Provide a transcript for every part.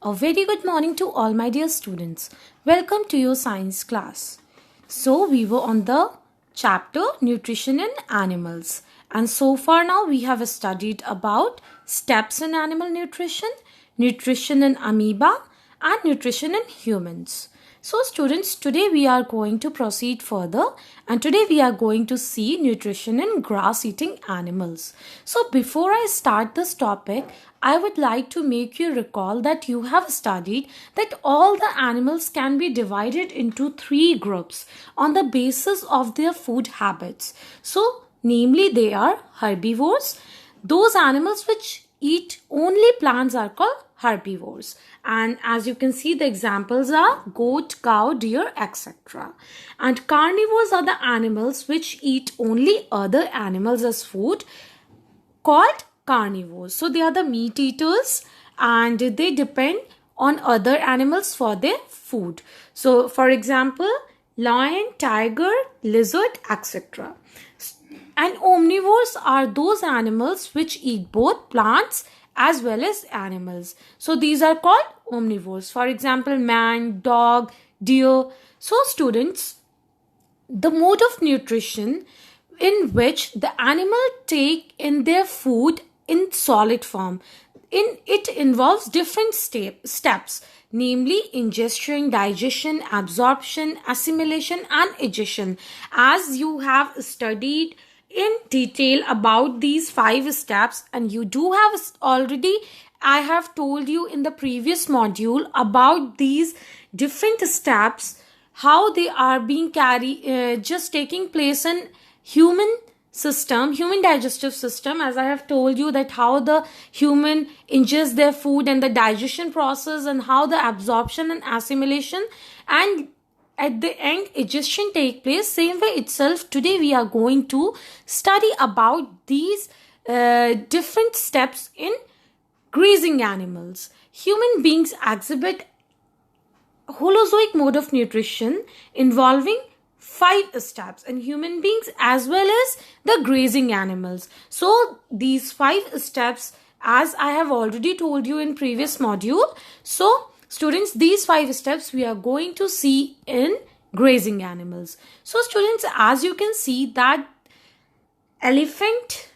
A very good morning to all my dear students. Welcome to your science class. So we were on the chapter Nutrition in Animals, and so far now we have studied about steps in animal nutrition, nutrition in amoeba and nutrition in humans. So students, today we are going to proceed further, and today we are going to see nutrition in grass eating animals. So before I start this topic, I would like to make you recall that you have studied that all the animals can be divided into three groups on the basis of their food habits. So namely, they are herbivores. Those animals which eat only plants are called herbivores, and as you can see the examples are goat, cow, deer, etc. And carnivores are the animals which eat only other animals as food, called carnivores. So they are the meat eaters and they depend on other animals for their food. So for example, lion, tiger, lizard, etc. And omnivores are those animals which eat both plants as well as animals. So these are called omnivores. For example, man, dog, deer. So students, the mode of nutrition in which the animal take in their food in solid form, it involves different steps, namely ingestion, digestion, absorption, assimilation and egestion. As you have studied in detail about these 5 steps, and you do have already, I have told you in the previous module about these different steps, how they are being carried, just taking place in human digestive system. As I have told you that how the human ingests their food and the digestion process, and how the absorption and assimilation and at the end egestion take place. Same way itself, today we are going to study about these different steps in grazing animals. Human beings exhibit Holozoic mode of nutrition involving 5 steps in human beings as well as the grazing animals. So these 5 steps, as I have already told you in previous module, so students, these 5 steps we are going to see in grazing animals. So students, as you can see that elephant,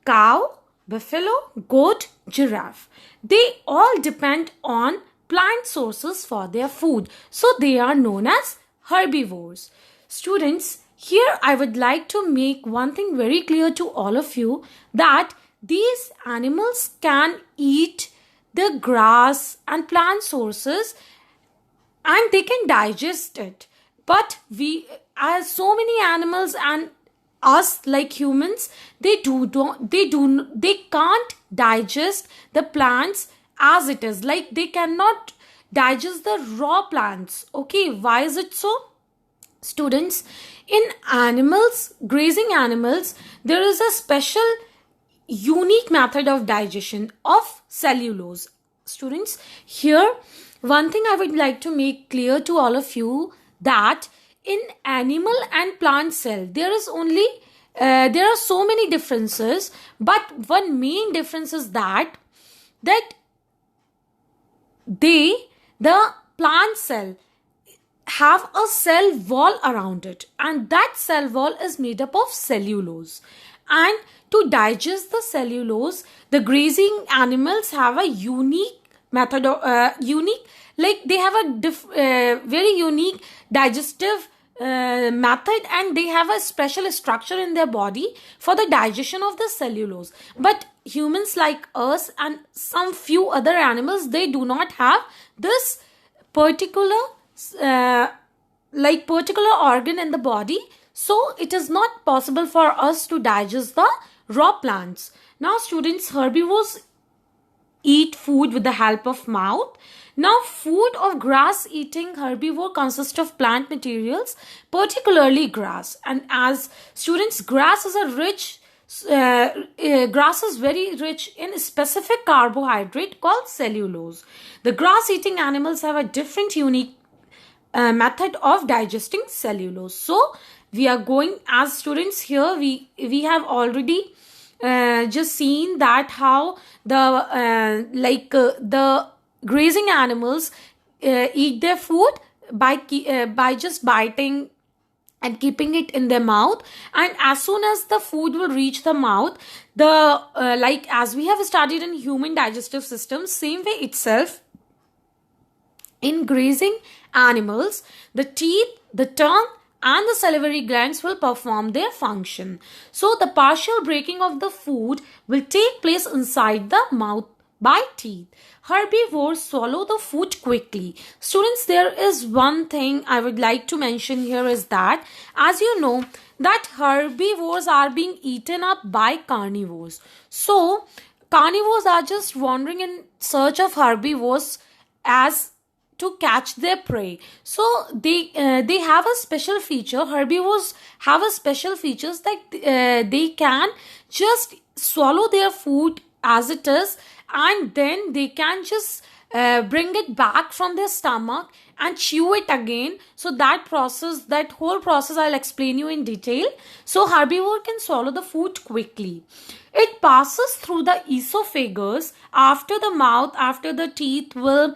cow, buffalo, goat, giraffe, they all depend on plant sources for their food. So they are known as herbivores. Students, here I would like to make one thing very clear to all of you, that these animals can eat the grass and plant sources and they can digest it. But we, as so many animals and us like humans, they can't digest the plants as it is. Like they cannot digest the raw plants. Okay, why is it so? Students, in animals, grazing animals, there is a special unique method of digestion of cellulose. Students, here one thing I would like to make clear to all of you, that in animal and plant cell there is only there are so many differences, but one main difference is that the plant cell have a cell wall around it, and that cell wall is made up of cellulose. And to digest the cellulose, the grazing animals have a unique method of they have a very unique digestive method, and they have a special structure in their body for the digestion of the cellulose. But humans like us and some few other animals, they do not have this particular particular organ in the body, so it is not possible for us to digest the raw plants. Now students, herbivores eat food with the help of mouth. Now food of grass eating herbivore consists of plant materials, particularly grass. And as students, grass is very rich in specific carbohydrate called cellulose. The grass eating animals have a different unique method of digesting cellulose. So we are going, as students, here we have already just seen that how the grazing animals eat their food by just biting and keeping it in their mouth, and as soon as the food will reach the mouth, the like as we have studied in human digestive system, same way itself in grazing animals, the teeth, the tongue, and the salivary glands will perform their function. So, the partial breaking of the food will take place inside the mouth by teeth. Herbivores swallow the food quickly. Students, there is one thing I would like to mention here is that, as you know, that herbivores are being eaten up by carnivores. So, carnivores are just wandering in search of herbivores as to catch their prey. So they have a special feature. Herbivores have a special features that they can just swallow their food as it is, and then they can just bring it back from their stomach and chew it again. So that whole process I'll explain you in detail. So herbivore can swallow the food quickly. It passes through the esophagus after the mouth, after the teeth will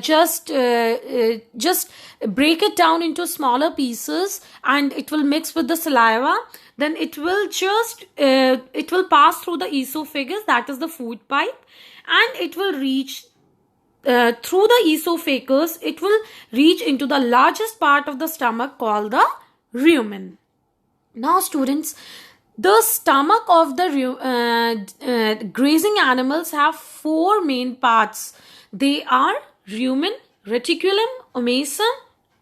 just break it down into smaller pieces, and it will mix with the saliva. Then it will pass through the esophagus, that is the food pipe, and it will reach through the esophagus, it will reach into the largest part of the stomach called the rumen. Now, students, the stomach of the grazing animals have four main parts. They are rumen, reticulum, omasum,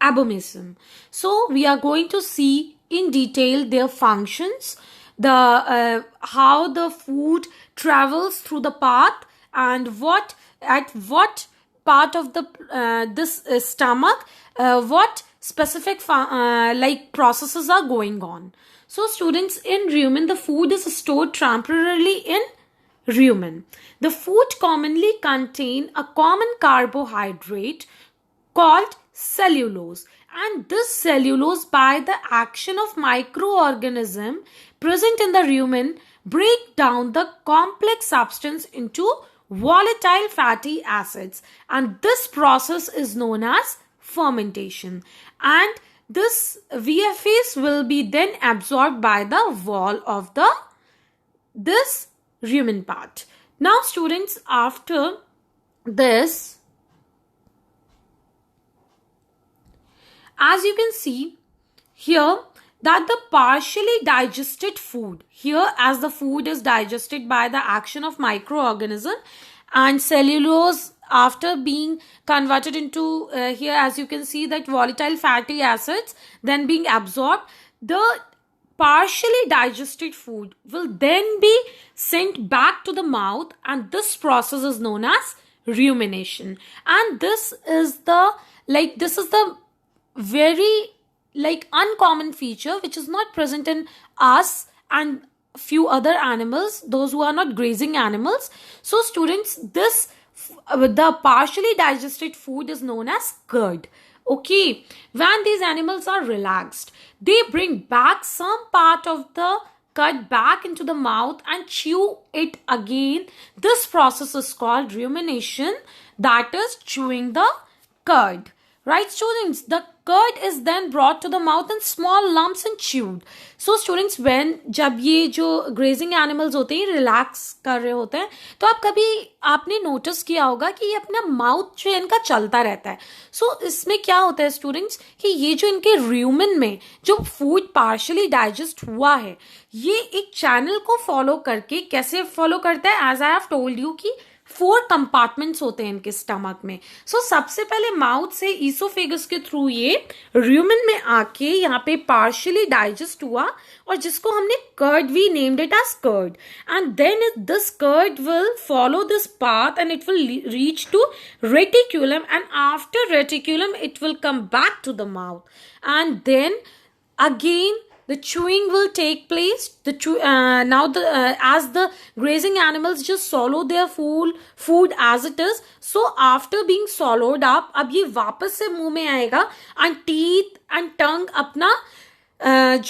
abomasum. So, we are going to see in detail their functions, the how the food travels through the path, and what part of the this stomach, what specific like processes are going on. So, students, in rumen, the food is stored temporarily in rumen. The food commonly contain a common carbohydrate called cellulose, and this cellulose, by the action of microorganism present in the rumen, break down the complex substance into volatile fatty acids, and this process is known as fermentation, and this VFAs will be then absorbed by the wall of this rumen part. Now, students, after this, as you can see here, that the partially digested food, here as the food is digested by the action of microorganism, and cellulose after being converted into here as you can see that volatile fatty acids then being absorbed, the partially digested food will then be sent back to the mouth, and this process is known as rumination. And this is the very uncommon feature which is not present in us and few other animals, those who are not grazing animals. So, students, the partially digested food is known as curd. Okay, when these animals are relaxed, they bring back some part of the curd back into the mouth and chew it again. This process is called rumination, that is chewing the curd. Right, students? The curd is then brought to the mouth in small lumps and chewed. So, students, when जब ये जो grazing animals होते हैं relax कर रहे होते हैं, तो आपने नोटिस किया होगा कि ये अपना माउथ जो है इनका चलता रहता है. सो इसमें क्या होता है स्टूडेंट्स कि ये जो इनके रूमन में जो फूड पार्शली डाइजेस्ट हुआ है, ये एक चैनल को फॉलो करके कैसे फॉलो करता है, as I have told you कि 4 कंपार्टमेंट्स होते हैं इनके स्टमक में. सो सबसे पहले माउथ से ईसोफेगस के थ्रू ये रूमन में आके यहाँ पे पार्शियली डाइजेस्ट हुआ, और जिसको हमने curd, we named it as curd, and then this curd will follow this path and it will reach to reticulum, and after reticulum it will come back to the mouth, and then again the chewing will take place. As the grazing animals just swallow their food as it is, so after being swallowed up, अब ये वापस से मुंह में आएगा, and teeth and tongue अपना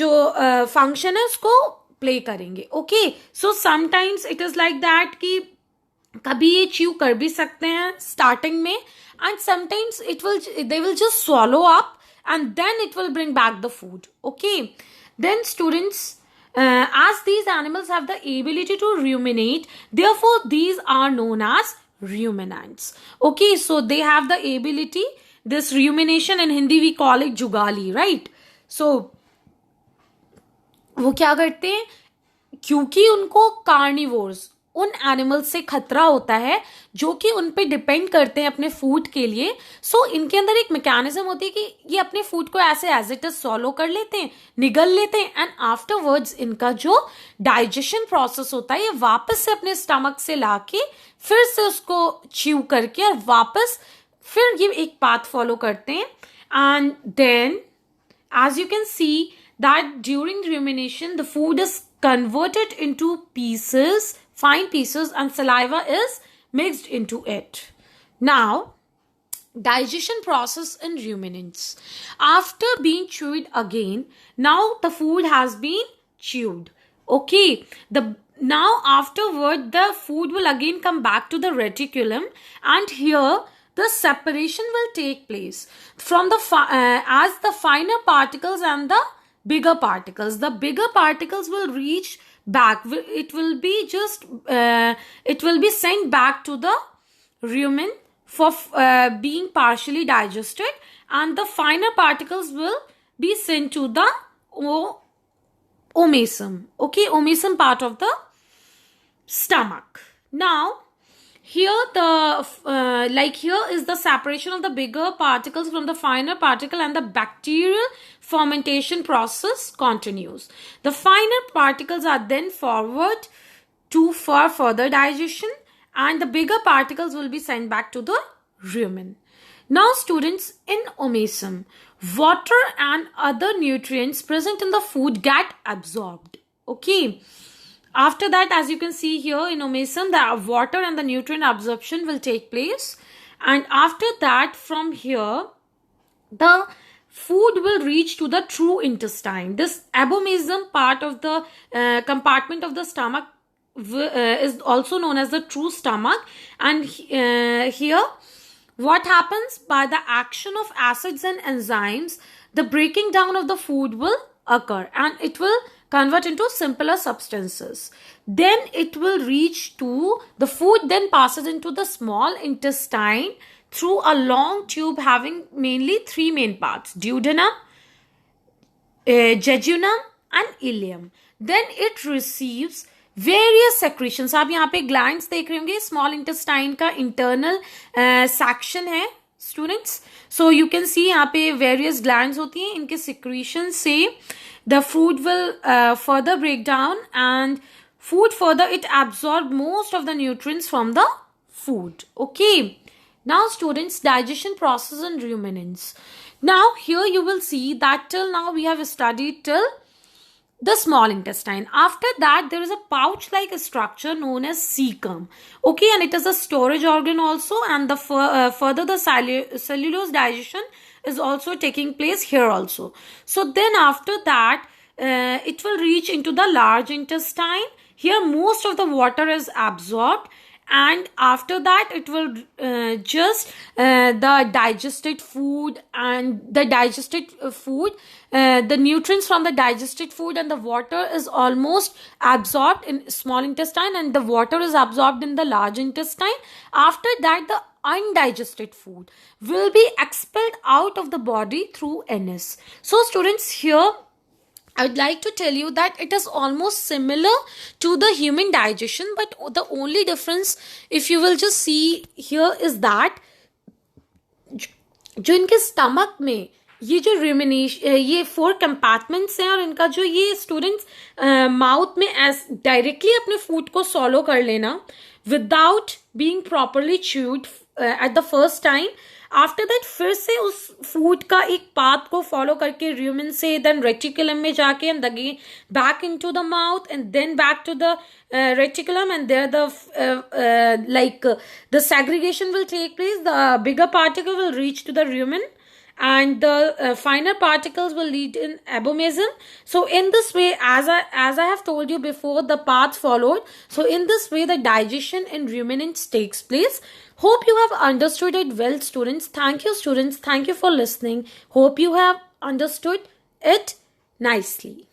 जो function है उसको play करेंगे. Okay, so sometimes it is like that कि कभी ये च्यू कर भी सकते हैं स्टार्टिंग में, and sometimes they will just swallow up and then it will bring back the food. Okay, then students, as these animals have the ability to ruminate, therefore these are known as ruminants. Okay, so they have the ability, this rumination in Hindi we call it jugali, right? So वो क्या करते हैं, क्योंकि उनको carnivores, उन animals से खतरा होता है जो कि उन पे डिपेंड करते हैं अपने फूड के लिए, सो इनके अंदर एक मैकेनिज्म होती है कि ये अपने फूड को ऐसे एज इट इज सॉलो कर लेते हैं, निगल लेते हैं, एंड आफ्टरवर्ड्स इनका जो डाइजेशन प्रोसेस होता है ये वापस से अपने स्टमक से लाके फिर से उसको च्यू करके और वापस फिर ये एक पाथ फॉलो करते हैं. And then as you can see that during rumination the food is converted into pieces, fine pieces, and saliva is mixed into it. Now, digestion process in ruminants. After being chewed again, now the food has been chewed. Okay, now afterward the food will again come back to the reticulum, and here the separation will take place from the as the finer particles and the bigger particles. The bigger particles will reach back. It will be just it will be sent back to the rumen for being partially digested, and the finer particles will be sent to the omesum. Okay, omesum part of the stomach. Now, here here is the separation of the bigger particles from the finer particle, and the bacterial fermentation process continues. The finer particles are then forward for further digestion, and the bigger particles will be sent back to the rumen. Now students, in omesum, water and other nutrients present in the food get absorbed. Okay, after that, as you can see here in omesum, the water and the nutrient absorption will take place, and after that from here the food will reach to the true intestine. This abomasum part of the compartment of the stomach is also known as the true stomach, and here what happens, by the action of acids and enzymes, the breaking down of the food will occur and it will convert into simpler substances. Then it will reach to the food, then passes into the small intestine through a long tube having mainly three main parts: duodenum, jejunum and ileum. Then it receives various secretions. आप यहाँ पे glands देख रहे होंगे, small intestine का internal section है students. So you can see यहाँ पे वेरियस ग्लैंड्स होती हैं, इनके सिक्रीशन से the food will further break down, and food further it absorb most of the nutrients from the food. Okay, now students, digestion process in ruminants. Now here you will see that till now we have studied till the small intestine. After that there is a pouch like structure known as cecum. Okay, and it is a storage organ also, and the further the cellulose digestion is also taking place here also. So then after that it will reach into the large intestine. Here most of the water is absorbed, and after that it will the digested food and the digested food, the nutrients from the digested food and the water is almost absorbed in small intestine, and the water is absorbed in the large intestine. After that the undigested food will be expelled out of the body through anus. So students, here I would like to tell you that it is almost similar to the human digestion, but the only difference, if you will just see here, is that जो इनके stomach में ये जो rumination, ये 4 compartments हैं, और इनका जो ये स्टूडेंट्स माउथ में डायरेक्टली अपने फूड को सॉलो कर लेना without being properly chewed at the first time. After that फिर से उस फूड का एक पाथ को फॉलो करके rumen से देन रेटिकुलम में जाके and again back into the mouth and then back to the reticulum, and there the segregation will take place. The bigger particle will reach to the rumen, and the finer particles will lead in abomasum. So in this way, as I have told you before, the path followed. So in this way, the digestion in ruminants takes place. Hope you have understood it well, students. Thank you, students. Thank you for listening. Hope you have understood it nicely.